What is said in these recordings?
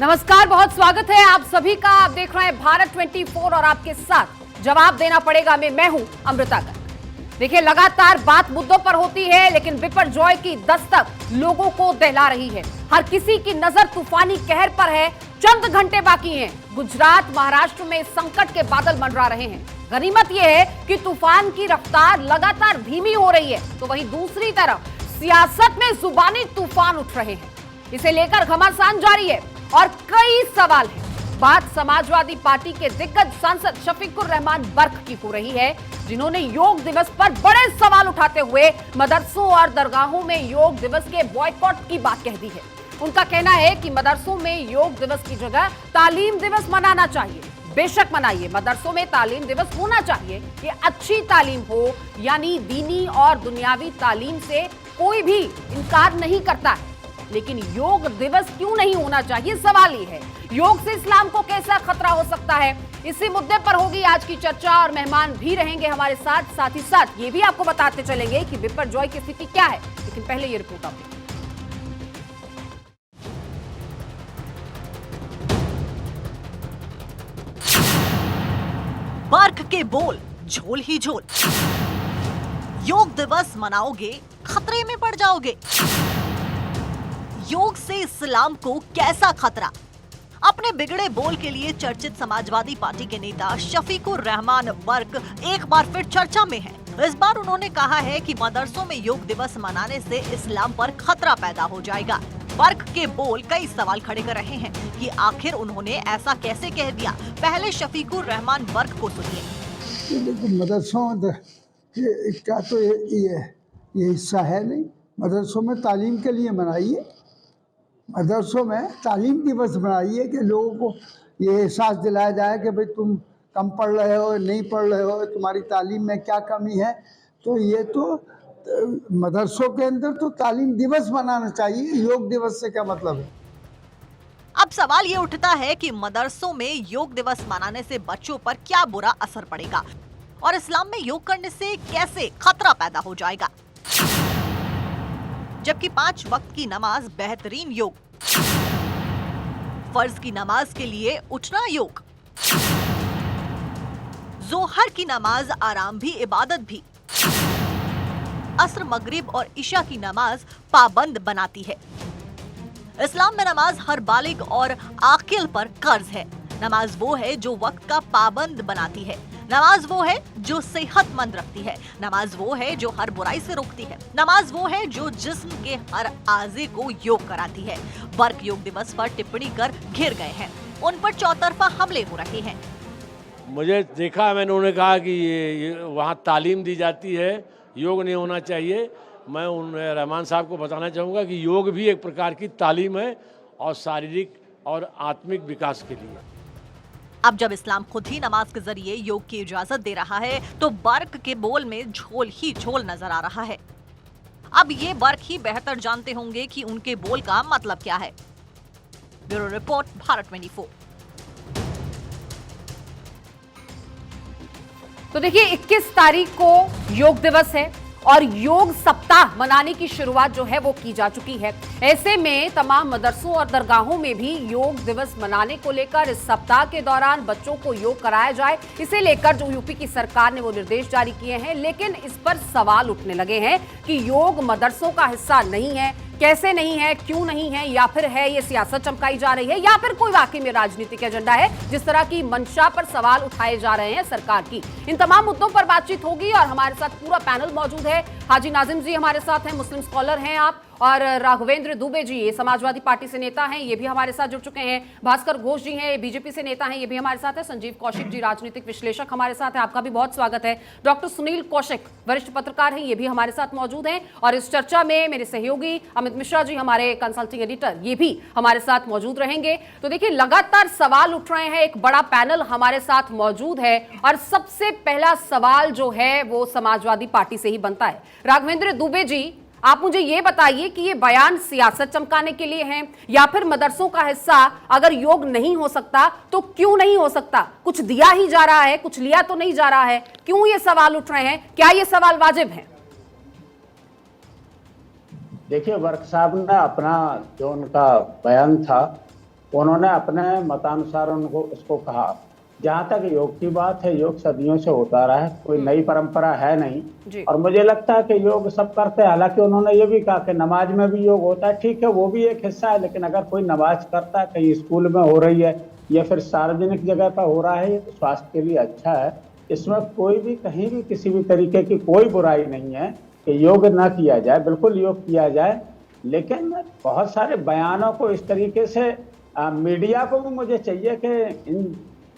नमस्कार, बहुत स्वागत है आप सभी का। आप देख रहे हैं भारत 24 और आपके साथ जवाब देना पड़ेगा मैं हूं अमृता गर्ग। देखिए, लगातार बात मुद्दों पर होती है, लेकिन बिपरजॉय की दस्तक लोगों को दहला रही है। हर किसी की नजर तूफानी कहर पर है। चंद घंटे बाकी हैं। गुजरात, महाराष्ट्र में संकट के बादल मंडरा रहे हैं। गनीमत यह है कि तूफान की रफ्तार लगातार धीमी हो रही है, तो वहीं दूसरी तरफ सियासत में जुबानी तूफान उठ रहे हैं। इसे लेकर घमासान जारी है और कई सवाल हैं। बात समाजवादी पार्टी के दिग्गज सांसद शफीकुर रहमान बर्क की हो रही है, जिन्होंने योग दिवस पर बड़े सवाल उठाते हुए मदरसों और दरगाहों में योग दिवस के बॉयकॉट की बात कह दी है। उनका कहना है कि मदरसों में योग दिवस की जगह तालीम दिवस मनाना चाहिए। बेशक मनाइए, मदरसों में तालीम दिवस होना चाहिए। ये अच्छी तालीम हो, यानी दीनी और दुनियावी तालीम से कोई भी इनकार नहीं करता है, लेकिन योग दिवस क्यों नहीं होना चाहिए, सवाल ये है। योग से इस्लाम को कैसा खतरा हो सकता है, इसी मुद्दे पर होगी आज की चर्चा और मेहमान भी रहेंगे हमारे साथ। साथ ही साथ ये भी आपको बताते चलेंगे कि बिपरजॉय की स्थिति क्या है, लेकिन पहले ये रिपोर्ट आप देखिए। बर्क के बोल झोल ही झोल। योग दिवस मनाओगे, खतरे में पड़ जाओगे। योग से इस्लाम को कैसा खतरा? अपने बिगड़े बोल के लिए चर्चित समाजवादी पार्टी के नेता शफीकुर रहमान बर्क एक बार फिर चर्चा में है। इस बार उन्होंने कहा है कि मदरसों में योग दिवस मनाने से इस्लाम पर खतरा पैदा हो जाएगा। बर्क के बोल कई सवाल खड़े कर रहे हैं कि आखिर उन्होंने ऐसा कैसे कह दिया। पहले शफीकुर रहमान बर्क को सुनिए। मदरसों का तो ये हिस्सा है नहीं। मदरसों में तालीम के लिए मनाइए, मदरसों में तालीम दिवस बनाइए कि लोगों को ये एहसास दिलाया जाए कि भाई तुम कम पढ़ रहे हो, नहीं पढ़ रहे हो, तुम्हारी तालीम में क्या कमी है। तो ये तो मदरसों के अंदर तो तालीम दिवस मनाना चाहिए। योग दिवस से क्या मतलब है? अब सवाल ये उठता है कि मदरसों में योग दिवस मनाने से बच्चों पर क्या बुरा असर पड़ेगा और इस्लाम में योग करने से कैसे खतरा पैदा हो जाएगा, जबकि 5 वक्त की नमाज बेहतरीन योग, फर्ज की नमाज के लिए उठना योग, जोहर की नमाज आराम भी इबादत भी, असर, मगरिब और इशा की नमाज पाबंद बनाती है। इस्लाम में नमाज हर बालिग और आकिल पर कर्ज है। नमाज वो है जो वक्त का पाबंद बनाती है। नमाज वो है जो सेहतमंद रखती है। नमाज वो है जो हर बुराई से रोकती है। नमाज वो है जो जिस्म के हर आज़े को योग कराती है। बर्क योग दिवस पर टिप्पणी कर घिर गए हैं। उन पर चौतरफा हमले हो रहे हैं। मुझे देखा, मैंने उन्होंने कहा कि ये वहाँ तालीम दी जाती है, योग नहीं होना चाहिए। मैं उन रहमान साहब को बताना चाहूँगा कि योग भी एक प्रकार की तालीम है और शारीरिक और आत्मिक विकास के लिए। अब जब इस्लाम खुद ही नमाज के जरिए योग की इजाजत दे रहा है, तो बर्क के बोल में झोल ही झोल नजर आ रहा है। अब ये बर्क ही बेहतर जानते होंगे कि उनके बोल का मतलब क्या है। Bureau report, Bharat 24। तो देखिए, 21 तारीख को योग दिवस है और योग सप्ताह मनाने की शुरुआत जो है वो की जा चुकी है। ऐसे में तमाम मदरसों और दरगाहों में भी योग दिवस मनाने को लेकर इस सप्ताह के दौरान बच्चों को योग कराया जाए, इसे लेकर जो यूपी की सरकार ने वो निर्देश जारी किए हैं। लेकिन इस पर सवाल उठने लगे हैं कि योग मदरसों का हिस्सा नहीं है, कैसे नहीं है, क्यों नहीं है, या फिर है ये सियासत चमकाई जा रही है, या फिर कोई वाकई में राजनीतिक एजेंडा है। जिस तरह की मंशा पर सवाल उठाए जा रहे हैं सरकार की, इन तमाम मुद्दों पर बातचीत होगी और हमारे साथ पूरा पैनल मौजूद है। हाजी नाजिम जी हमारे साथ हैं, मुस्लिम स्कॉलर हैं आप, और राघवेंद्र दुबे जी ये समाजवादी पार्टी से नेता हैं, ये भी हमारे साथ जुड़ चुके हैं। भास्कर घोष जी हैं, बीजेपी से नेता हैं, ये भी हमारे साथ है। संजीव कौशिक जी राजनीतिक विश्लेषक हमारे साथ है, आपका भी बहुत स्वागत है। डॉक्टर सुनील कौशिक वरिष्ठ पत्रकार हैं, ये भी हमारे साथ मौजूद हैं। और इस चर्चा में मेरे सहयोगी अमित मिश्रा जी, हमारे कंसल्टिंग एडिटर, ये भी हमारे साथ मौजूद रहेंगे। तो देखिए, लगातार सवाल उठ रहे हैं, एक बड़ा पैनल हमारे साथ मौजूद है और सबसे पहला सवाल जो है वो समाजवादी पार्टी से ही बनता है। राघवेंद्र दुबे जी, आप मुझे ये बताइए कि ये बयान सियासत चमकाने के लिए हैं या फिर मदरसों का हिस्सा अगर योग नहीं हो सकता तो क्यों नहीं हो सकता? कुछ दिया ही जा रहा है, कुछ लिया तो नहीं जा रहा है, क्यों ये सवाल उठ रहे हैं? क्या ये सवाल वाजिब है? देखिए, वर्क साहब ने अपना जो उनका बयान था उन्होंने अपने मतानुसार उनको उसको कहा। जहाँ तक योग की बात है, योग सदियों से होता रहा है, कोई नई परंपरा है जी। नहीं। और मुझे लगता है कि योग सब करते हैं। हालांकि उन्होंने ये भी कहा कि नमाज में भी योग होता है, ठीक है, वो भी एक हिस्सा है, लेकिन अगर कोई नमाज करता है, कहीं स्कूल में हो रही है या फिर सार्वजनिक जगह पर हो रहा है, ये तो स्वास्थ्य के लिए अच्छा है। इसमें कोई भी कहीं भी किसी भी तरीके की कोई बुराई नहीं है कि योग ना किया जाए, बिल्कुल योग किया जाए। लेकिन बहुत सारे बयानों को इस तरीके से मीडिया को भी मुझे चाहिए कि इन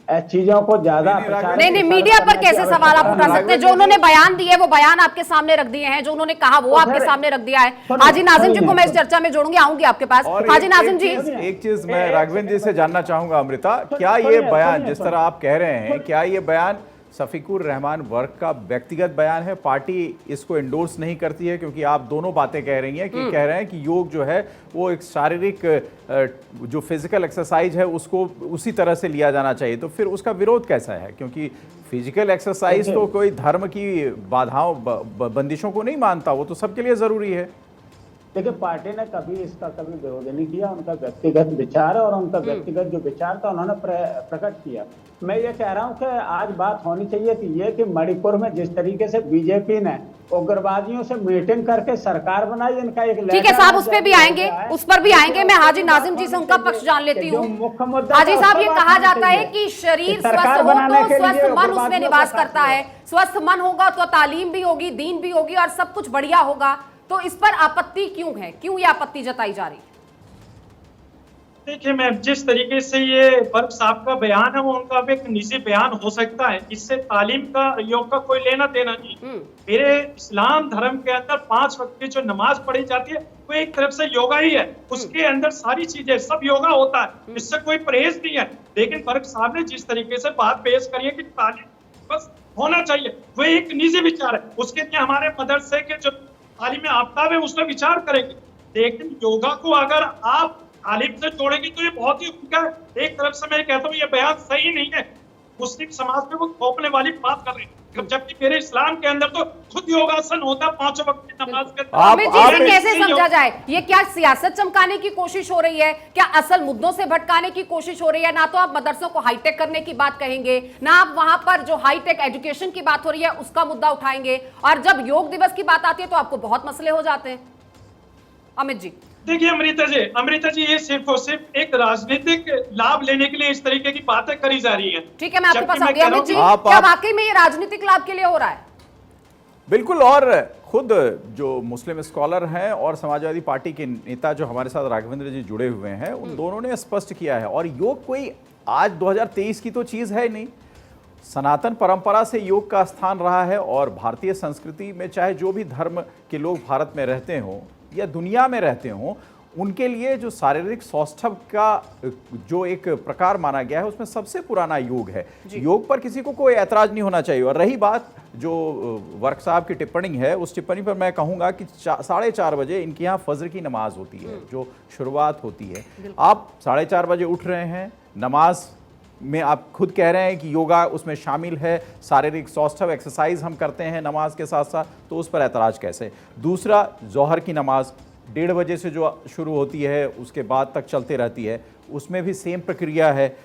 चीजों को ज्यादा नहीं, मीडिया पर कैसे सवाल आप उठा सकते हैं? जो उन्होंने बयान दिए वो बयान आपके सामने रख दिए हैं, जो उन्होंने कहा वो आपके सामने रख दिया है। हाजी नाजिम जी को मैं इस चर्चा में जोड़ूंगी, आऊंगी आपके पास। हाजी नाजिम जी, एक चीज मैं राघवेंद्र जी से जानना चाहूंगा, अमृता, क्या ये बयान जिस तरह आप कह रहे हैं, क्या ये बयान शफीकुर रहमान वर्ग का व्यक्तिगत बयान है? पार्टी इसको एंडोर्स नहीं करती है? क्योंकि आप दोनों बातें कह रही हैं कि कह रहे हैं कि योग जो है वो एक शारीरिक जो फिजिकल एक्सरसाइज है उसको उसी तरह से लिया जाना चाहिए, तो फिर उसका विरोध कैसा है? क्योंकि फिजिकल एक्सरसाइज तो कोई धर्म की बाधाओं बंदिशों को नहीं मानता, वो तो सबके लिए जरूरी है। देखिए, पार्टी ने कभी इसका कभी विरोध नहीं किया। उनका व्यक्तिगत विचार है और उनका व्यक्तिगत जो विचार था उन्होंने प्रकट किया। मैं ये कह रहा हूँ कि आज बात होनी चाहिए थी ये कि मणिपुर में जिस तरीके से बीजेपी ने उग्रवादियों से मीटिंग करके सरकार बनाई, इनका एक ठीक है साहब, उस पर भी आएंगे, उस पर भी आएंगे। मैं हाजी नाजिम जी से उनका पक्ष जान लेती हूँ। हाजी साहब, ये कहा जाता है कि शरीर स्वस्थ हो तो स्वस्थ मन उसमें निवास करता है। स्वस्थ मन होगा तो तालीम भी होगी, दीन भी होगी और सब कुछ बढ़िया होगा। तो इस पर आपत्ति क्यों है? क्यों ये आपत्ति जताई जा रही है? देखिए मैम, जिस तरीके से ये वर्ग साहब का बयान है वो उनका एक निजी बयान हो सकता है, इससे तालीम का योग का कोई लेना देना नहीं। मेरे इस्लाम धर्म के अंदर 5 वक्त की जो नमाज पढ़ी जाती है वो एक तरफ से योगा ही है, उसके अंदर सारी चीजें सब योगा होता है, इससे कोई परहेज नहीं है। लेकिन वर्ग साहब ने जिस तरीके से बात पेश करी है कि तालीम बस होना चाहिए, वो एक निजी विचार है। उसके लिए हमारे मदरसे के जो तालीम आफ्ताब है उसमें विचार करेंगे। लेकिन योगा को अगर आप तालीम से जोड़ेंगे तो ये बहुत ही उनका, एक तरफ से मैं कहता हूँ ये बयान सही नहीं है, मुस्लिम समाज पे वो थोपने वाली बात कर रहे हैं, जबकि मेरे इस्लाम के अंदर तो खुद योगासन होता है 5 वक्त की नमाज के अंदर। कैसे समझा जाए? ये क्या सियासत चमकाने की कोशिश हो रही है? क्या असल मुद्दों से भटकाने की कोशिश हो रही है? ना तो आप मदरसों को हाईटेक करने की बात कहेंगे, ना आप वहां पर जो हाईटेक एजुकेशन की बात हो रही है उसका मुद्दा उठाएंगे, और जब योग दिवस की बात आती है तो आपको बहुत मसले हो जाते हैं। अमित जी, देखिए अमृता जी ये सिर्फ और सिर्फ एक राजनीतिक लाभ लेने के लिए इस तरीके की बातें करी जा रही हैं। ठीक है, मैं आपके पास आऊंगी। अमित जी, क्या वाकई में ये राजनीतिक लाभ के लिए हो रहा है? बिल्कुल, और खुद जो मुस्लिम स्कॉलर हैं और समाजवादी पार्टी के नेता जो हमारे साथ राघवेंद्र जी जुड़े हुए हैं, उन दोनों ने स्पष्ट किया है। और योग कोई आज 2023 की तो चीज़ है नहीं, सनातन परंपरा से योग का स्थान रहा है। और भारतीय संस्कृति में चाहे जो भी धर्म के लोग भारत में रहते हों या दुनिया में रहते हों, उनके लिए जो शारीरिक सौष्ठव का जो एक प्रकार माना गया है उसमें सबसे पुराना योग है। योग पर किसी को कोई ऐतराज नहीं होना चाहिए। और रही बात जो वर्क साहब की टिप्पणी है, उस टिप्पणी पर मैं कहूँगा कि 4:30 बजे इनके यहाँ फजर की नमाज होती है, जो शुरुआत होती है। आप 4:30 बजे उठ रहे हैं, नमाज में आप खुद कह रहे हैं कि योगा उसमें शामिल है, शारीरिक सौष्ठव एक्सरसाइज हम करते हैं नमाज के साथ साथ, तो उस पर ऐतराज़ कैसे? दूसरा, जोहर की नमाज 1:30 बजे से जो शुरू होती है उसके बाद तक चलते रहती है, उसमें भी सेम प्रक्रिया है।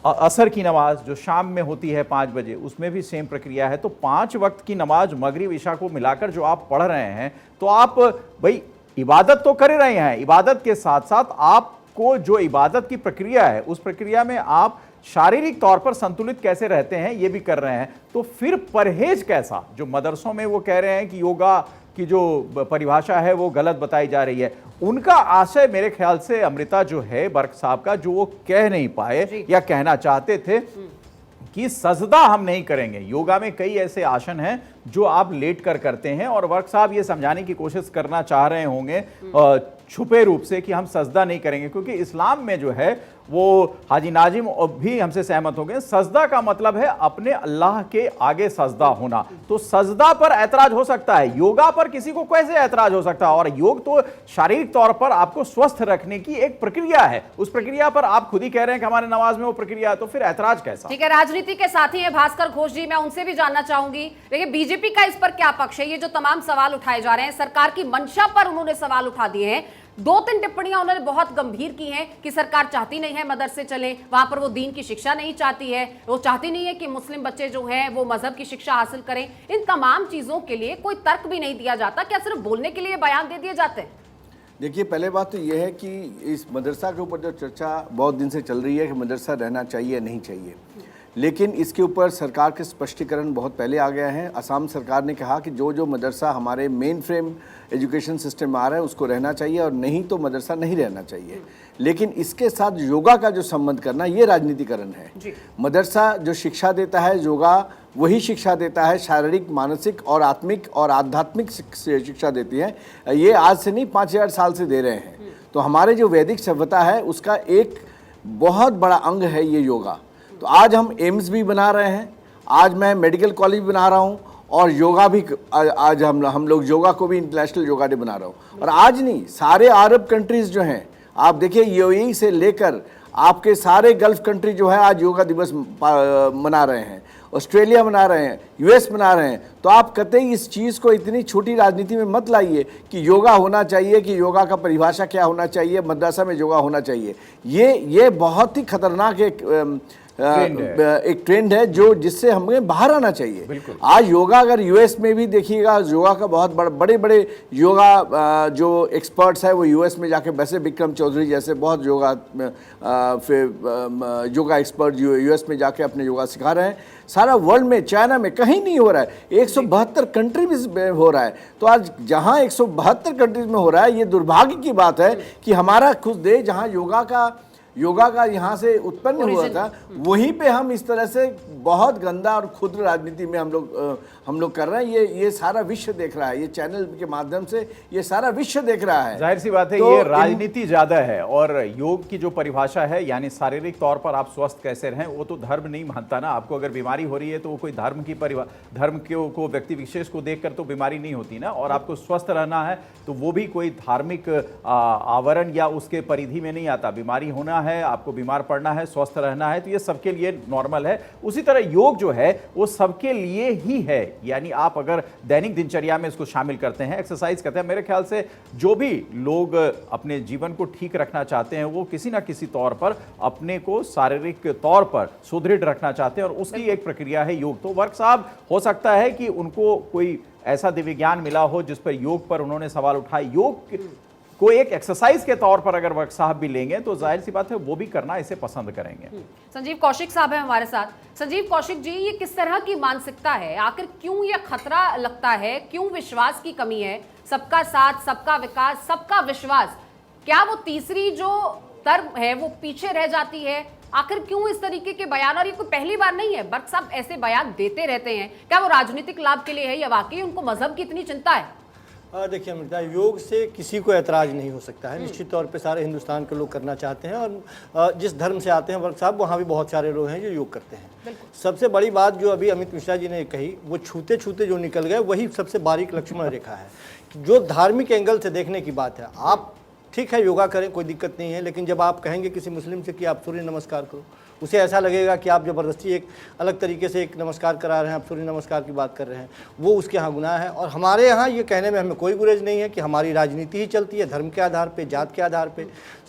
असर की नमाज जो शाम में होती है 5 बजे, उसमें भी सेम प्रक्रिया है। तो 5 वक्त की नमाज मगरिब ईशा को मिलाकर जो आप पढ़ रहे हैं, तो आप भाई इबादत तो कर रहे हैं, इबादत के साथ साथ आपको जो इबादत की प्रक्रिया है उस प्रक्रिया में आप शारीरिक तौर पर संतुलित कैसे रहते हैं ये भी कर रहे हैं। तो फिर परहेज कैसा? जो मदरसों में वो कह रहे हैं कि योगा की जो परिभाषा है वो गलत बताई जा रही है, उनका आशय मेरे ख्याल से अमृता जो है बर्क साहब का, जो वो कह नहीं पाए या कहना चाहते थे कि सजदा हम नहीं करेंगे। योगा में कई ऐसे आसन हैं जो आप लेट कर करते हैं, और वर्क साहब ये समझाने की कोशिश करना चाह रहे होंगे छुपे रूप से कि हम सजदा नहीं करेंगे, क्योंकि इस्लाम में जो है वो हाजी नाजिम भी हमसे सहमत हो गए, सजदा का मतलब है अपने अल्लाह के आगे सजदा होना। तो सजदा पर ऐतराज हो सकता है, योगा पर किसी को कैसे ऐतराज हो सकता है? और योग तो शारीरिक तौर पर आपको स्वस्थ रखने की एक प्रक्रिया है, उस प्रक्रिया पर आप खुद ही कह रहे हैं कि हमारे नमाज में वो प्रक्रिया है, तो फिर ऐतराज कैसा? ठीक है, राजनीति के साथी है भास्कर घोष जी, मैं उनसे भी जानना चाहूंगी, लेकिन बीजेपी का इस पर क्या पक्ष है? ये जो तमाम सवाल उठाए जा रहे हैं, सरकार की मंशा पर उन्होंने सवाल उठा दिए हैं। 2-3 टिप्पणियां उन्होंने बहुत गंभीर की हैं कि सरकार चाहती नहीं है मदरसे चले, वहां पर वो दीन की शिक्षा नहीं चाहती है, वो चाहती नहीं है कि मुस्लिम बच्चे जो हैं वो मजहब की शिक्षा हासिल करें। इन तमाम चीजों के लिए कोई तर्क भी नहीं दिया जाता, क्या सिर्फ बोलने के लिए बयान दे दिए जाते हैं? देखिए, पहले बात तो यह है कि इस मदरसा के ऊपर जो चर्चा बहुत दिन से चल रही है कि मदरसा रहना चाहिए या नहीं चाहिए, लेकिन इसके ऊपर सरकार के स्पष्टीकरण बहुत पहले आ गया है। असम सरकार ने कहा कि जो जो मदरसा हमारे मेन फ्रेम एजुकेशन सिस्टम में आ रहा है उसको रहना चाहिए और नहीं तो मदरसा नहीं रहना चाहिए। लेकिन इसके साथ योगा का जो संबंध करना, ये राजनीतिकरण है। मदरसा जो शिक्षा देता है, योगा वही शिक्षा देता है, शारीरिक, मानसिक और आत्मिक और आध्यात्मिक शिक्षा देती है। ये आज से नहीं, 5000 साल से दे रहे हैं। तो हमारे जो वैदिक सभ्यता है उसका एक बहुत बड़ा अंग है ये योगा। तो आज हम एम्स भी बना रहे हैं, आज मैं मेडिकल कॉलेज बना रहा हूँ और योगा भी आज हम लोग योगा को भी इंटरनेशनल योगा डे बना रहा हूँ। और आज नहीं, सारे अरब कंट्रीज़ जो हैं, आप देखिए यूएई से लेकर आपके सारे गल्फ कंट्री जो है आज योगा दिवस मना रहे हैं, ऑस्ट्रेलिया मना रहे हैं, यूएस मना रहे हैं। तो आप कतई इस चीज़ को इतनी छोटी राजनीति में मत लाइए कि योगा होना चाहिए, कि योगा का परिभाषा क्या होना चाहिए, मदरसा में योगा होना चाहिए। ये बहुत ही खतरनाक एक ट्रेंड है जो जिससे हमें बाहर आना चाहिए। आज योगा अगर यूएस में भी देखिएगा, योगा का बहुत बड़े बड़े योगा जो एक्सपर्ट्स है वो यूएस में जाके वैसे विक्रम चौधरी जैसे बहुत योगा एक्सपर्ट यूएस में जाके अपने योगा सिखा रहे हैं। सारा वर्ल्ड में, चाइना में कहीं नहीं हो रहा है, 172 कंट्रीज में हो रहा है। तो आज जहां 172 कंट्रीज में हो रहा है, ये दुर्भाग्य की बात है कि हमारा खुद देश जहां योगा का यहाँ से उत्पन्न हुआ था, वहीं पे हम इस तरह से बहुत गंदा और क्षुद्र राजनीति में हम लोग कर रहे हैं। ये सारा विश्व देख रहा है, ये चैनल के माध्यम से ये सारा विश्व देख रहा है। जाहिर सी बात है, ये राजनीति ज्यादा है। और योग की जो परिभाषा है, यानी शारीरिक तौर पर आप स्वस्थ कैसे रहें, वो तो धर्म नहीं मानता ना। आपको अगर बीमारी हो रही है तो वो कोई धर्म को व्यक्ति विशेष को देखकर तो बीमारी नहीं होती ना। और आपको स्वस्थ रहना है तो वो भी कोई धार्मिक आवरण या उसके परिधि में नहीं आता। बीमारी होना है, आपको बीमार पड़ना है, स्वस्थ रहना है, तो ये सबके लिए नॉर्मल है। उसी तरह योग जो है वो सबके लिए ही है। यानी आप अगर दैनिक दिनचर्या में इसको शामिल करते हैं, एक्सरसाइज करते हैं, मेरे ख्याल से जो भी लोग अपने जीवन को ठीक रखना चाहते हैं वो किसी ना किसी तौर पर अपने को शारीरिक तौर पर सुदृढ़ रखना चाहते हैं, और उसकी एक प्रक्रिया है योग। तो वर्क साहब, हो सकता है कि उनको कोई ऐसा दिव्य ज्ञान मिला हो जिस पर योग पर उन्होंने सवाल उठाए। योग को एक एक्सरसाइज के तौर पर अगर वर्क साहब भी लेंगे तो जाहिर सी बात है वो भी करना इसे पसंद करेंगे। संजीव कौशिक साहब है हमारे साथ। संजीव कौशिक जी, ये किस तरह की मानसिकता है? आखिर क्यों ये खतरा लगता है? क्यों विश्वास की कमी है? सबका साथ, सबका विकास, सबका विश्वास, क्या वो तीसरी जो तर्क है वो पीछे रह जाती है? आखिर क्यों इस तरीके के बयान? और ये कोई पहली बार नहीं है, वर्क साहब ऐसे बयान देते रहते हैं। क्या वो राजनीतिक लाभ के लिए है या वाकई उनको मजहब की इतनी चिंता है? देखिए अमृता, योग से किसी को ऐतराज़ नहीं हो सकता है। निश्चित तौर पे सारे हिंदुस्तान के लोग करना चाहते हैं, और जिस धर्म से आते हैं वर्क साहब, वहाँ भी बहुत सारे लोग हैं जो योग करते हैं। सबसे बड़ी बात जो अभी अमित मिश्रा जी ने कही, वो छूते छूते जो निकल गए वही सबसे बारीक लक्ष्मण रेखा है। जो धार्मिक एंगल से देखने की बात है, आप ठीक है योगा करें, कोई दिक्कत नहीं है, लेकिन जब आप कहेंगे किसी मुस्लिम से कि आप सूर्य नमस्कार करो, उसे ऐसा लगेगा कि आप ज़बरदस्ती एक अलग तरीके से एक नमस्कार करा रहे हैं, आप सूर्य नमस्कार की बात कर रहे हैं, वो उसके यहाँ गुनाह है। और हमारे यहाँ ये कहने में हमें कोई गुरेज नहीं है कि हमारी राजनीति ही चलती है धर्म के आधार पे, जात के आधार पे,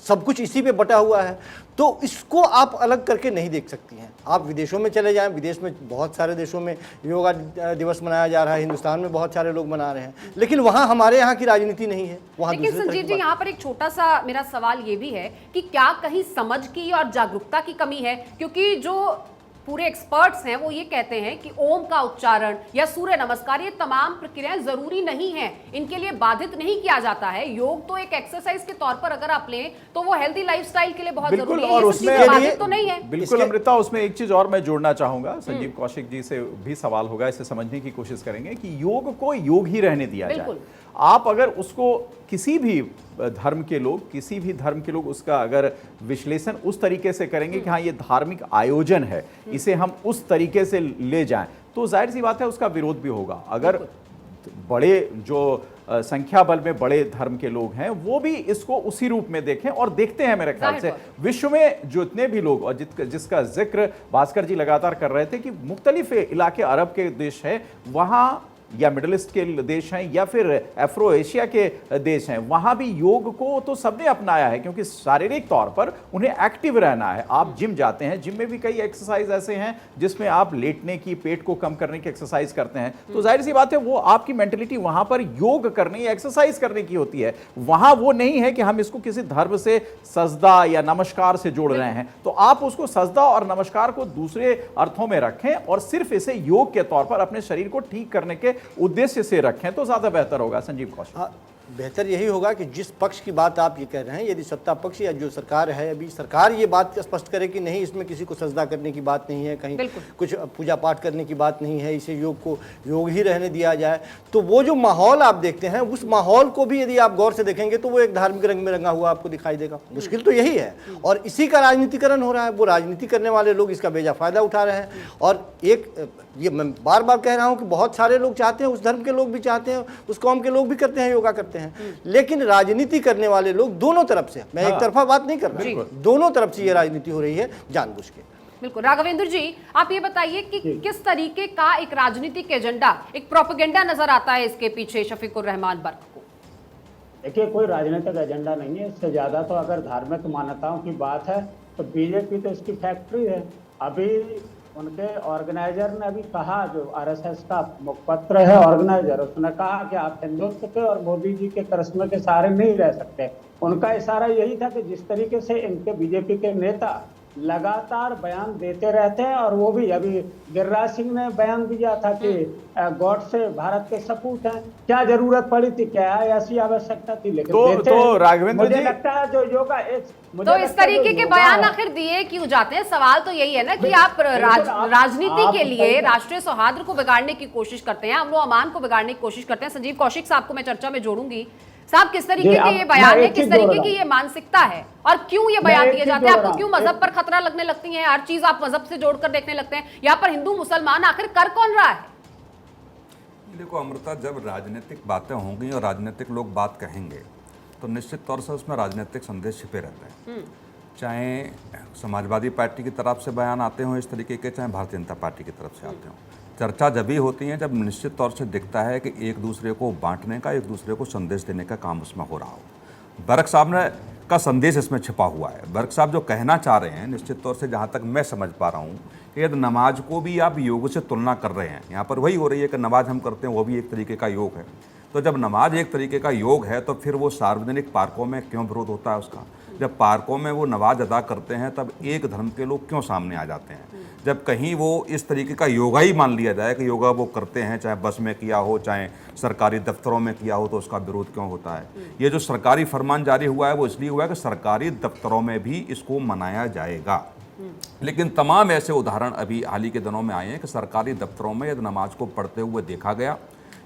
सब कुछ इसी पे बटा हुआ है। तो इसको आप अलग करके नहीं देख सकती हैं। आप विदेशों में चले जाएं, विदेश में बहुत सारे देशों में योगा दिवस मनाया जा रहा है, हिंदुस्तान में बहुत सारे लोग मना रहे हैं, लेकिन वहाँ हमारे यहाँ की राजनीति नहीं है। वहाँ लेकिन संजीव जी, यहाँ पर एक छोटा सा मेरा सवाल ये भी है कि क्या कहीं समझ की और जागरूकता की कमी है? क्योंकि जो पूरे एक्सपर्ट्स हैं वो ये कहते हैं कि ओम का उच्चारण या सूर्य नमस्कार, ये तमाम प्रक्रियाएं जरूरी नहीं हैं, इनके लिए बाधित नहीं किया जाता है। योग तो एक एक्सरसाइज के तौर पर अगर आप लें तो वो हेल्दी लाइफस्टाइल के लिए बहुत जरूरी है। और उसमें बाधित तो नहीं है। बिल्कुल अमृता, उसमें एक चीज और मैं जोड़ना चाहूंगा, संजीव कौशिक जी से भी सवाल होगा, इसे समझने की कोशिश करेंगे कि योग को योग ही रहने दिया जाए। आप अगर उसको किसी भी धर्म के लोग उसका अगर विश्लेषण उस तरीके से करेंगे कि हाँ ये धार्मिक आयोजन है, इसे हम उस तरीके से ले जाएं, तो जाहिर सी बात है उसका विरोध भी होगा। अगर बड़े जो संख्या बल में बड़े धर्म के लोग हैं वो भी इसको उसी रूप में देखें और देखते हैं। मेरे ख्याल से विश्व में जितने भी लोग, और जिसका जिक्र भास्कर जी लगातार कर रहे थे कि मुख्तलिफ इलाके अरब के देश है, वहाँ या मिडिल ईस्ट के देश हैं या फिर अफ्रो एशिया के देश हैं, वहां भी योग को तो सबने अपनाया है क्योंकि शारीरिक तौर पर उन्हें एक्टिव रहना है। आप जिम जाते हैं, जिम में भी कई एक्सरसाइज ऐसे हैं जिसमें आप लेटने की, पेट को कम करने की एक्सरसाइज करते हैं, तो जाहिर सी बात है वो आपकी मेंटेलिटी वहां पर योग करने या एक्सरसाइज करने की होती है। वहां वो नहीं है कि हम इसको किसी धर्म से सजदा या नमस्कार से जोड़ रहे हैं, तो आप उसको सजदा और नमस्कार को दूसरे अर्थों में रखें और सिर्फ इसे योग के तौर पर अपने शरीर को ठीक करने के उद्देश्य से रखें तो ज्यादा बेहतर होगा। संजीव कौशिक। बेहतर यही होगा कि जिस पक्ष की बात आप ये कह रहे हैं, यदि सत्ता पक्ष या जो सरकार है, अभी सरकार ये बात स्पष्ट करे कि नहीं, इसमें किसी को सजदा करने की बात नहीं है, कहीं कुछ पूजा पाठ करने की बात नहीं है, इसे योग को योग ही रहने दिया जाए, तो वो जो माहौल आप देखते हैं उस माहौल को भी यदि आप गौर से देखेंगे तो वो एक धार्मिक रंग में रंगा हुआ आपको दिखाई देगा। मुश्किल तो यही है और इसी का राजनीतिकरण हो रहा है। वो राजनीति करने वाले लोग इसका बेजा फायदा उठा रहे हैं और ये मैं बार बार कह रहा हूं कि बहुत सारे लोग चाहते हैं, उस धर्म के लोग भी चाहते हैं, उस कौम के लोग भी करते हैं, योगा करते हैं, लेकिन राजनीति करने वाले लोग दोनों तरफ से, मैं एक तरफा बात नहीं कर रहा, दोनों तरफ से ये राजनीति हो रही है जानबूझ के। बिल्कुल। राघवेंद्र जी, आप ये बताइए कि किस तरीके का एक राजनीतिक एजेंडा, एक प्रोपेगेंडा नजर आता है इसके पीछे शफीकुर रहमान बर्क को? देखिए, कोई राजनीतिक एजेंडा नहीं है, इससे ज्यादा तो अगर धार्मिक मान्यताओं की बात है तो बीजेपी तो इसकी फैक्ट्री है। अभी उनके ऑर्गेनाइजर ने अभी कहा, जो आरएसएस का मुखपत्र है ऑर्गेनाइजर, उसने कहा कि आप हिंदुत्व के और मोदी जी के करिश्मे के सहारे नहीं रह सकते। उनका इशारा यही था कि जिस तरीके से इनके बीजेपी के नेता लगातार बयान देते रहते हैं, और वो भी अभी गिरिराज सिंह ने बयान दिया था कि गॉड से भारत के सपूत हैं, क्या जरूरत पड़ी थी, क्या ऐसी आवश्यकता थी, लेकिन तो राघवेंद्र मुझे जी लगता है जो योगा तो इस तरीके के बयान आखिर दिए क्यों जाते हैं? सवाल तो यही है ना कि आप राजनीति के लिए राष्ट्रीय सौहार्द को बिगाड़ने की कोशिश करते हैं, अमनो अमान को बिगाड़ने की कोशिश करते हैं। संजीव कौशिक साहब को मैं चर्चा में जोड़ूंगी। साहब, किस तरीके के ये बयान है, किस तरीके की ये मानसिकता है और क्यों ये बयान दिए जाते हैं? आपको क्यों मजहब पर खतरा लगने लगती है? हर चीज आप मजहब से जोड़कर देखने लगते हैं। यहाँ पर हिंदू मुसलमान आखिर कर कौन रहा है? देखो अमृता, जब राजनीतिक बातें होंगी और राजनीतिक लोग बात कहेंगे तो निश्चित तौर से उसमें राजनीतिक संदेश छिपे रहते हैं। चाहे समाजवादी पार्टी की तरफ से बयान आते हों इस तरीके के, चाहे भारतीय जनता पार्टी की तरफ से आते हों। चर्चा जब भी होती है जब निश्चित तौर से दिखता है कि एक दूसरे को बांटने का, एक दूसरे को संदेश देने का काम उसमें हो रहा हो। बर्क साहब ने का संदेश इसमें छिपा हुआ है। बर्क साहब जो कहना चाह रहे हैं, निश्चित तौर से जहाँ तक मैं समझ पा रहा हूँ कि यदि नमाज को भी आप योग से तुलना कर रहे हैं, यहाँ पर वही हो रही है कि नमाज हम करते हैं वो भी एक तरीके का योग है। तो जब नमाज एक तरीके का योग है तो फिर वो सार्वजनिक पार्कों में क्यों विरोध होता है उसका? जब पार्कों में वो नमाज अदा करते हैं तब एक धर्म के लोग क्यों सामने आ जाते हैं? जब कहीं वो इस तरीके का योगा ही मान लिया जाए कि योगा वो करते हैं, चाहे बस में किया हो, चाहे सरकारी दफ्तरों में किया हो, तो उसका विरोध क्यों होता है? ये जो सरकारी फरमान जारी हुआ है वो इसलिए हुआ है कि सरकारी दफ्तरों में भी इसको मनाया जाएगा। लेकिन तमाम ऐसे उदाहरण अभी हाल ही के दिनों में आए हैं कि सरकारी दफ्तरों में यदि नमाज को पढ़ते हुए देखा गया,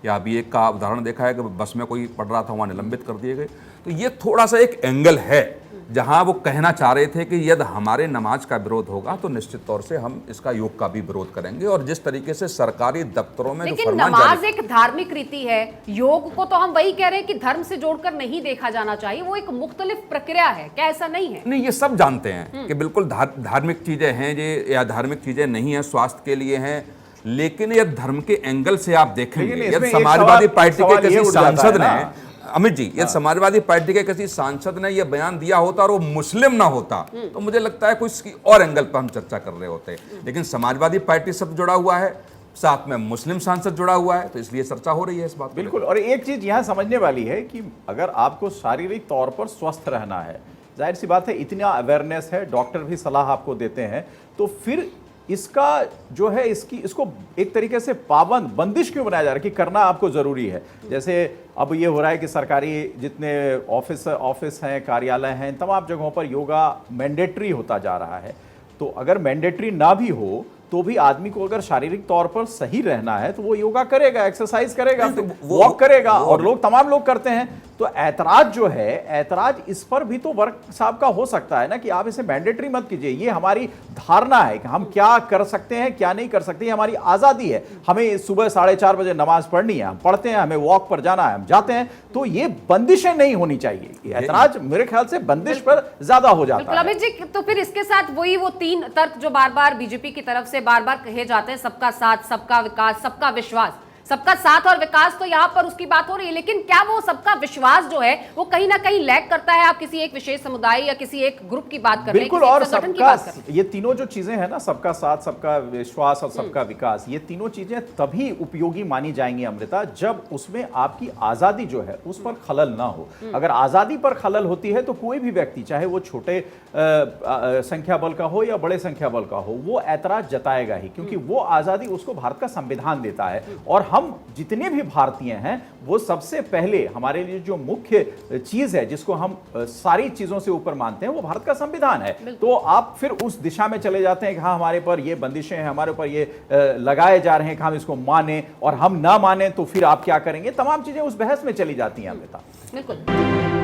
या अभी एक का उदाहरण देखा है कि बस में कोई पढ़ रहा था, वहाँ निलंबित कर दिए गए। तो ये थोड़ा सा एक एंगल है जहां वो कहना चाह रहे थे कि यदि हमारे नमाज का विरोध होगा तो निश्चित तौर से हम इसका योग का भी विरोध करेंगे। और जिस तरीके से सरकारी दफ्तरों में जो फरमान नमाज एक धार्मिक रीति है, योग को तो हम वही कह रहे हैं कि धर्म से जोड़कर नहीं देखा जाना चाहिए, वो एक मुख्तलिफ प्रक्रिया है, क्या ऐसा नहीं है? नहीं, ये सब जानते हैं कि बिल्कुल धार्मिक चीजें हैं ये, या धार्मिक चीजें नहीं है, स्वास्थ्य के लिए हैं। लेकिन ये धर्म के एंगल से आप देखेंगे, यदि समाजवादी पार्टी के किसी सांसद ने, अमित जी, यदि समाजवादी पार्टी के किसी सांसद ने यह बयान दिया होता और वो मुस्लिम ना होता तो मुझे लगता है कुछ और एंगल पर हम चर्चा कर रहे होते। लेकिन समाजवादी पार्टी से जुड़ा हुआ है, साथ में मुस्लिम सांसद जुड़ा हुआ है, तो इसलिए चर्चा हो रही है इस बात। बिल्कुल। और एक चीज यहाँ समझने वाली है कि अगर आपको शारीरिक तौर पर स्वस्थ रहना है, जाहिर सी बात है इतना अवेयरनेस है, डॉक्टर भी सलाह आपको देते हैं, तो फिर इसका जो है इसको एक तरीके से बंदिश क्यों बनाया जा रहा है कि करना आपको जरूरी है? जैसे अब ये हो रहा है कि सरकारी जितने ऑफिस हैं, कार्यालय हैं, तमाम जगहों पर योगा मैंडेटरी होता जा रहा है। तो अगर मैंडेटरी ना भी हो तो भी आदमी को अगर शारीरिक तौर पर सही रहना है तो वो योगा करेगा, एक्सरसाइज करेगा, वॉक करेगा, और तमाम लोग करते हैं। तो ऐतराज जो है, ऐतराज इस पर भी तो वर्क साहब का हो सकता है ना कि आप इसे मैंडेटरी मत कीजिए। ये हमारी धारणा है कि हम क्या कर सकते हैं, क्या नहीं कर सकते, हमारी आज़ादी है। हमें सुबह 4:30 बजे नमाज पढ़नी है, हम पढ़ते हैं, हमें वॉक पर जाना है, हम जाते हैं। तो ये बंदिशें नहीं होनी चाहिए। ऐतराज मेरे ख्याल से बंदिश पर ज्यादा हो जाता है। अमित जी, तो फिर इसके साथ वही वो 3 तर्क जो बार बार बीजेपी की तरफ से बार बार कहे जाते हैं, सबका साथ, सबका विकास, सबका विश्वास, सबका साथ और विकास तो यहाँ पर उसकी बात हो रही है, लेकिन क्या वो सबका विश्वास जो है वो कहीं ना कहीं लैग करता है? आप किसी एक विशेष समुदाय या किसी एक ग्रुप की बात कर रहे हैं, बिल्कुल, किसी और एक संगठन की सबका बात कर रहे हैं। ये तीनों जो चीजें हैं ना, सबका साथ, सबका विश्वास और सबका विकास, ये तीनों चीजें तभी उपयोगी मानी जाएंगी अमृता, जब उसमें आपकी आजादी जो है उस पर खलल ना हो। अगर आजादी पर खलल होती है तो कोई भी व्यक्ति, चाहे वो छोटे संख्या बल का हो या बड़े संख्या बल का हो, वो ऐतराज जताएगा ही, क्योंकि वो आजादी उसको भारत का संविधान देता है। और हम जितने भी भारतीय हैं वो सबसे पहले हमारे लिए जो मुख्य चीज है जिसको हम सारी चीजों से ऊपर मानते हैं वो भारत का संविधान है। तो आप फिर उस दिशा में चले जाते हैं कि हाँ, हमारे पर ये बंदिशें हैं, हमारे ऊपर ये लगाए जा रहे हैं कि हम इसको माने, और हम ना माने तो फिर आप क्या करेंगे, तमाम चीजें उस बहस में चली जाती हैं अमृता। बिल्कुल।